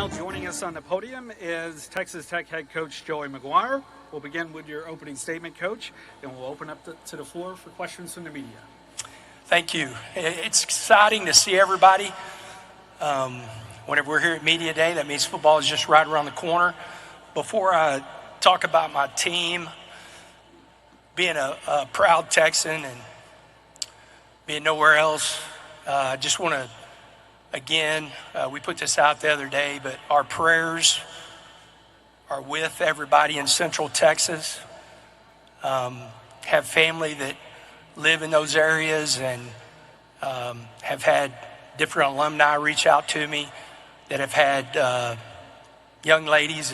Now joining us on the podium is Texas Tech head coach Joey McGuire. We'll begin with your opening statement, Coach, and we'll open up to the floor for questions from the media. Thank you. It's exciting to see everybody. Whenever we're here at Media Day, that means football is just right around the corner. Before I talk about my team, being a proud Texan and being nowhere else, I just want to, again, we put this out the other day, but our prayers are with everybody in Central Texas. Have family that live in those areas and have had different alumni reach out to me that have had young ladies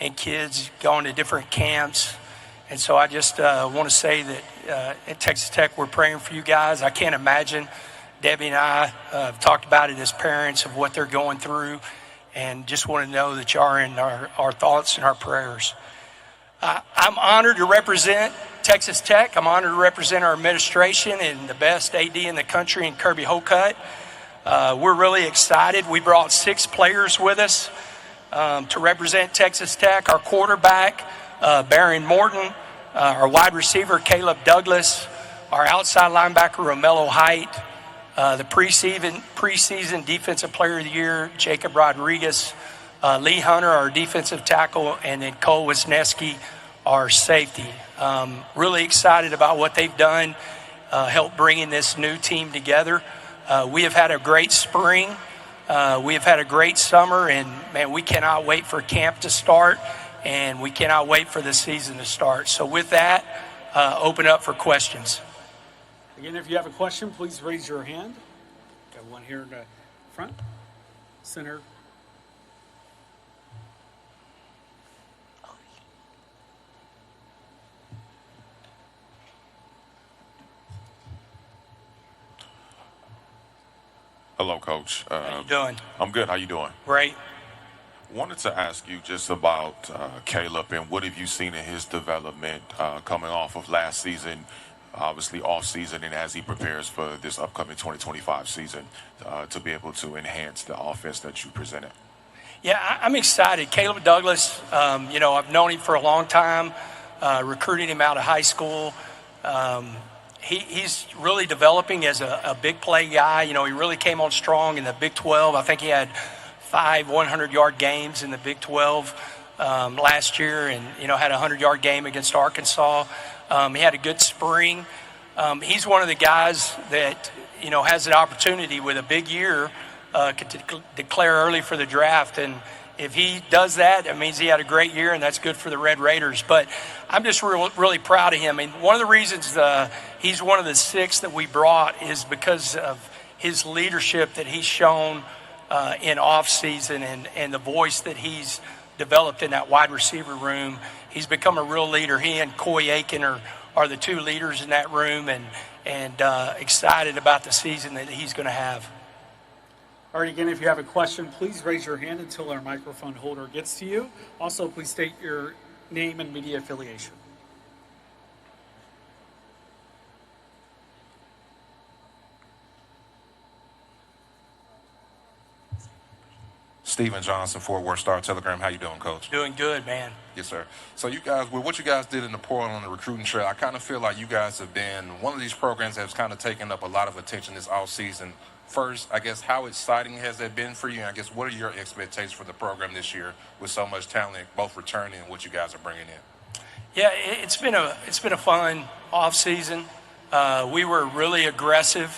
and kids going to different camps. And so I just want to say that at Texas Tech, we're praying for you guys. I can't imagine. Debbie and I have talked about it as parents of what they're going through, and just want to know that you are in our thoughts and our prayers. I'm honored to represent Texas Tech. I'm honored to represent our administration and the best AD in the country in Kirby Hocutt. We're really excited. We brought 6 players with us to represent Texas Tech. Our quarterback, Baron Morton, our wide receiver, Caleb Douglas, our outside linebacker, Romello Height, the preseason defensive player of the year, Jacob Rodriguez, Lee Hunter, our defensive tackle, and then Cole Wisniewski, our safety. Really excited about what they've done, help bringing this new team together. We have had a great spring. We have had a great summer, and, man, we cannot wait for camp to start, and we cannot wait for the season to start. So with that, open up for questions. Again, if you have a question, please raise your hand. Got one here in the front, center. Hello, Coach. How you doing? I'm good. How you doing? Great. Wanted to ask you just about Caleb and what have you seen in his development coming off of last season, obviously off season, and as he prepares for this upcoming 2025 season to be able to enhance the offense that you presented. Yeah, I'm excited. Caleb Douglas, I've known him for a long time, recruiting him out of high school. He's really developing as a big play guy. He really came on strong in the Big 12. I think he had 5 100-yard games in the Big 12 last year, and had a 100-yard game against Arkansas. He had a good spring. He's one of the guys that has an opportunity with a big year to declare early for the draft, and if he does that, it means he had a great year, and that's good for the Red Raiders. But I'm just really proud of him. And one of the reasons he's one of the 6 that we brought is because of his leadership that he's shown in off-season and the voice that he's developed in that wide receiver room. He's become a real leader. He and Coy Aiken are the 2 leaders in that room, and excited about the season that he's going to have. All right, again, if you have a question, please raise your hand until our microphone holder gets to you. Also, please state your name and media affiliation. Stephen Johnson, Fort Worth Star-Telegram. How you doing, Coach? Doing good, man. Yes, sir. So you guys, with what you guys did in the portal on the recruiting trail, I kind of feel like you guys have been one of these programs that has kind of taken up a lot of attention this offseason. First, I guess, how exciting has that been for you? And I guess, what are your expectations for the program this year with so much talent, both returning and what you guys are bringing in? Yeah, it's been a fun off season. We were really aggressive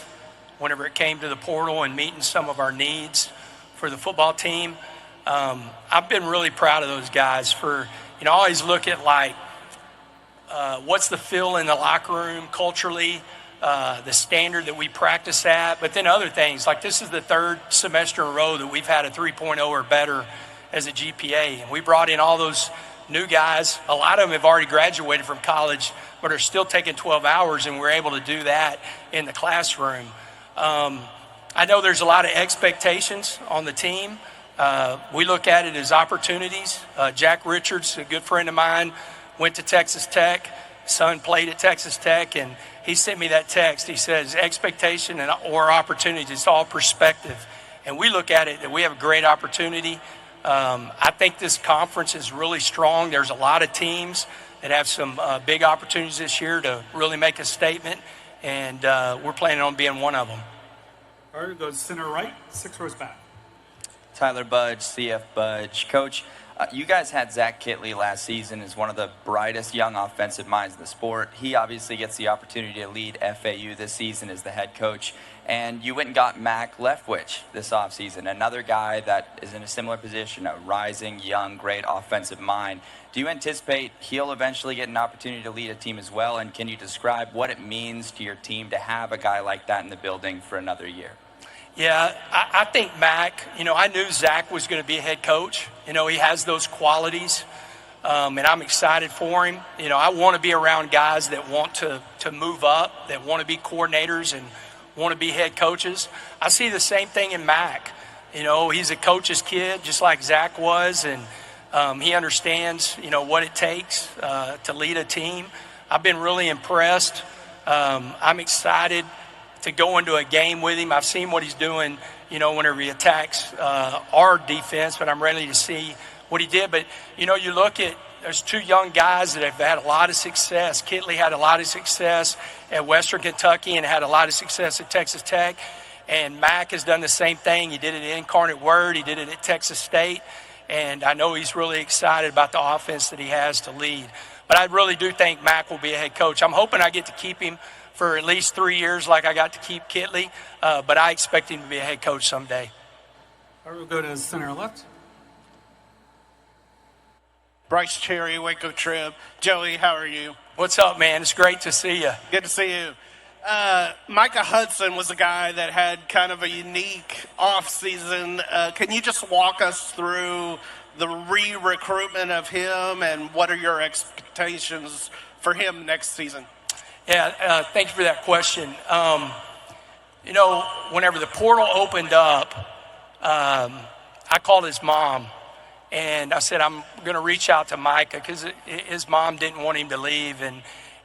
whenever it came to the portal and meeting some of our needs for the football team. I've been really proud of those guys for, I always look at what's the feel in the locker room culturally, the standard that we practice at, but then other things like this is the 3rd semester in a row that we've had a 3.0 or better as a GPA. And we brought in all those new guys. A lot of them have already graduated from college, but are still taking 12 hours, and we're able to do that in the classroom. I know there's a lot of expectations on the team. We look at it as opportunities. Jack Richards, a good friend of mine, went to Texas Tech. Son played at Texas Tech, and he sent me that text. He says, expectation or opportunities, it's all perspective. And we look at it that we have a great opportunity. I think this conference is really strong. There's a lot of teams that have some big opportunities this year to really make a statement, and we're planning on being one of them. All right, go center right, 6 rows back. Tyler Budge, CF Budge. Coach, you guys had Zach Kitley last season as one of the brightest young offensive minds in the sport. He obviously gets the opportunity to lead FAU this season as the head coach. And you went and got Mac Leftwich this offseason, another guy that is in a similar position, a rising, young, great offensive mind. Do you anticipate he'll eventually get an opportunity to lead a team as well? And can you describe what it means to your team to have a guy like that in the building for another year? Yeah, I think Mac, I knew Zach was going to be a head coach. He has those qualities, and I'm excited for him. I want to be around guys that want to move up, that want to be coordinators and want to be head coaches. I see the same thing in Mac. He's a coach's kid, just like Zach was, and he understands, what it takes to lead a team. I've been really impressed. I'm excited to go into a game with him. I've seen what he's doing, whenever he attacks our defense, but I'm ready to see what he did. But, you look at, there's 2 young guys that have had a lot of success. Kitley had a lot of success at Western Kentucky and had a lot of success at Texas Tech. And Mac has done the same thing. He did it at Incarnate Word. He did it at Texas State. And I know he's really excited about the offense that he has to lead. But I really do think Mac will be a head coach. I'm hoping I get to keep him for at least 3 years like I got to keep Kitley. But I expect him to be a head coach someday. All right, we'll go to center left. Bryce Cherry, Waco Trib. Joey, how are you? What's up, man? It's great to see you. Good to see you. Micah Hudson was a guy that had kind of a unique off-season. Can you just walk us through the re-recruitment of him and what are your expectations for him next season? Yeah, thank you for that question. Whenever the portal opened up, I called his mom, and I said, I'm going to reach out to Micah because his mom didn't want him to leave.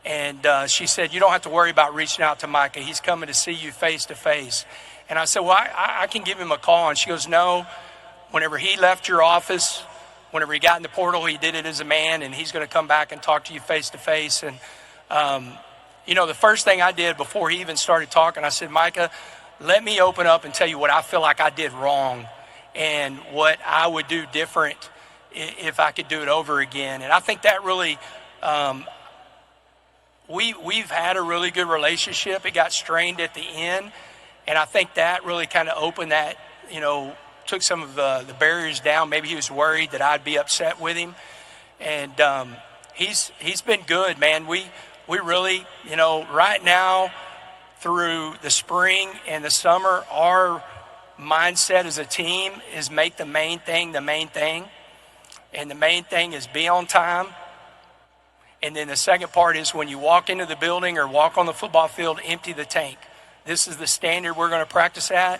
And she said, you don't have to worry about reaching out to Micah. He's coming to see you face to face. And I said, well, I can give him a call. And she goes, no, whenever he left your office, whenever he got in the portal, he did it as a man, and he's going to come back and talk to you face to face. And, the first thing I did before he even started talking, I said, Micah, let me open up and tell you what I feel like I did wrong and what I would do different if I could do it over again. And I think that really, we've had a really good relationship. It got strained at the end, and I think that really kind of opened that, took some of the barriers down. Maybe he was worried that I'd be upset with him, and he's been good, man. We really, right now through the spring and the summer, our mindset as a team is make the main thing the main thing, and the main thing is be on time. And then the second part is when you walk into the building or walk on the football field, empty the tank. This is the standard we're going to practice at.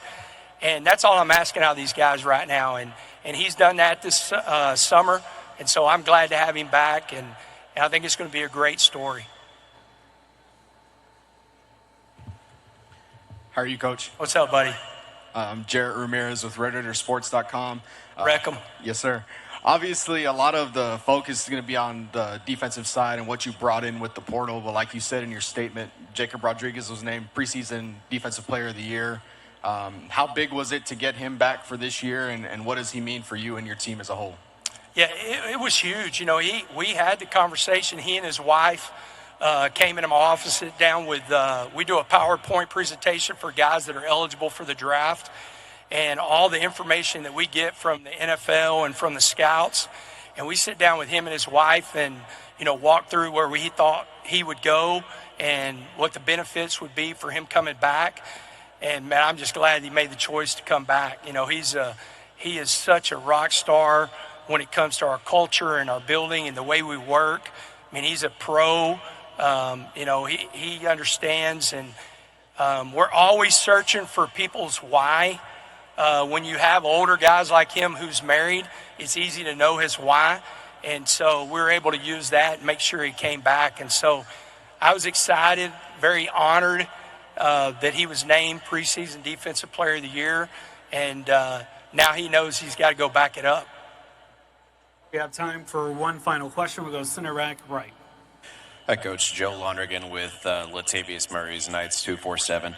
And that's all I'm asking out of these guys right now. And he's done that this summer. And so I'm glad to have him back. And I think it's going to be a great story. How are you, Coach? What's up, buddy? I'm Jarrett Ramirez with RedRaidersports.com. Wreck 'em. Yes, sir. Obviously, a lot of the focus is going to be on the defensive side and what you brought in with the portal. But like you said in your statement, Jacob Rodriguez was named preseason Defensive Player of the Year. How big was it to get him back for this year, and what does he mean for you and your team as a whole? Yeah, it was huge. We had the conversation. He and his wife came into my office, sit down with, we do a PowerPoint presentation for guys that are eligible for the draft. And all the information that we get from the NFL and from the scouts. And we sit down with him and his wife and, walk through where he thought he would go and what the benefits would be for him coming back. And, man, I'm just glad he made the choice to come back. He is such a rock star when it comes to our culture and our building and the way we work. I mean, he's a pro. He understands. And we're always searching for people's why. When you have older guys like him who's married, it's easy to know his why. And so we're able to use that and make sure he came back. And so I was excited, very honored that he was named preseason Defensive Player of the Year. And now he knows he's got to go back it up. We have time for one final question. We'll go center rack right. Hi, Coach. Joe Lonergan with Latavius Murray's Knights 247.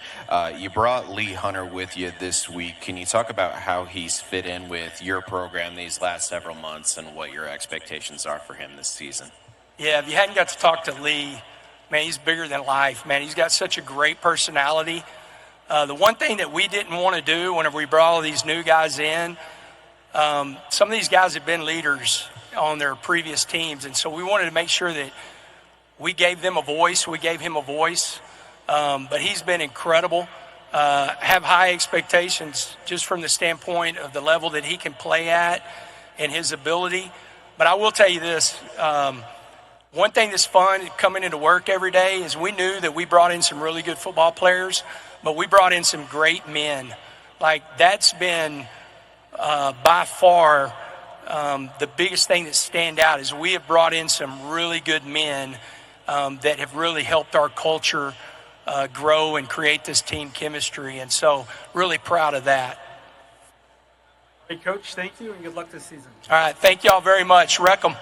You brought Lee Hunter with you this week. Can you talk about how he's fit in with your program these last several months and what your expectations are for him this season? Yeah, if you hadn't got to talk to Lee, man, he's bigger than life, man. He's got such a great personality. The one thing that we didn't want to do whenever we brought all these new guys in, some of these guys have been leaders on their previous teams, and so we wanted to make sure that we gave them a voice. We gave him a voice, but he's been incredible. Have high expectations just from the standpoint of the level that he can play at and his ability. But I will tell you this, one thing that's fun coming into work every day is we knew that we brought in some really good football players, but we brought in some great men. Like, that's been by far the biggest thing that stand out is we have brought in some really good men that have really helped our culture grow and create this team chemistry. And so really proud of that. Hey, Coach, thank you and good luck this season. All right. Thank y'all very much. Wreck 'em.